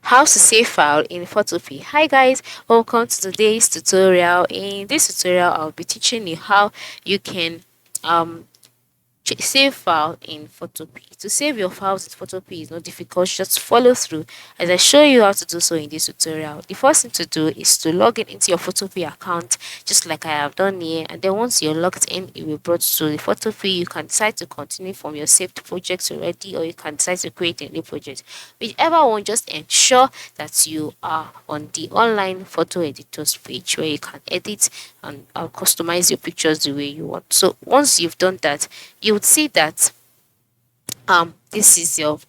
How to save file in Photopea. Hi guys, welcome to today's tutorial. In this tutorial I'll be teaching you how you can um save file in Photopea. To save your files in Photopea is not difficult, just follow through as I show you how to do so in this tutorial. The first thing to do is to log in into your Photopea account, just like I have done here, and then once you're logged in, it will be brought to the Photopea. You can decide to continue from your saved projects already, or you can decide to create a new project. Whichever one, just ensure that you are on the online photo editors page where you can edit and customize your pictures the way you want. So once you've done that, you would see that this is your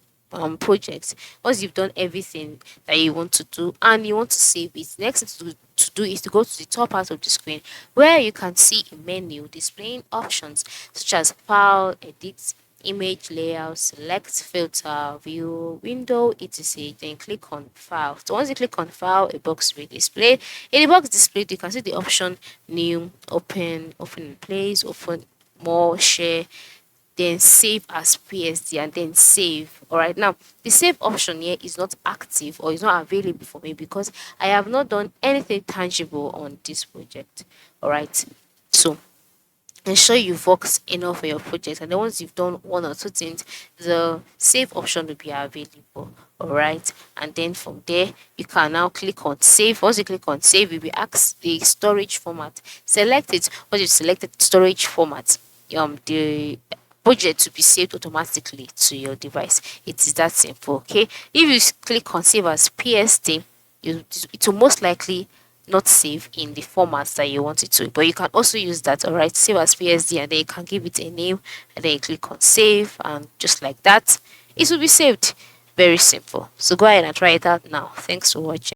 project. Once you've done everything that you want to do and you want to save it, next thing to do is to go to the top part of the screen where you can see a menu displaying options such as file, edit, image layout, select, filter, view, window, etc. Then click on file. So once you click on file, a box will display. In the box displayed, you can see the option new, open in place, open more, share, then save as PSD, and then save. All right, now the save option here is not active or is not available for me because I have not done anything tangible on this project. All right, so ensure you've worked enough for your project, and then once you've done one or two things, the save option will be available. All right, and then from there you can now click on save. Once you click on save, you'll be asked the storage format. Select it. Once you've selected storage format, the project to be saved automatically to your device. It is that simple. Okay, if you click on save as PSD, it will most likely not save in the formats that you want it to, but you can also use that. All right, save as PSD, and then you can give it a name, and then you click on save, and just like that it will be saved. Very simple. So go ahead and try it out now. Thanks for watching.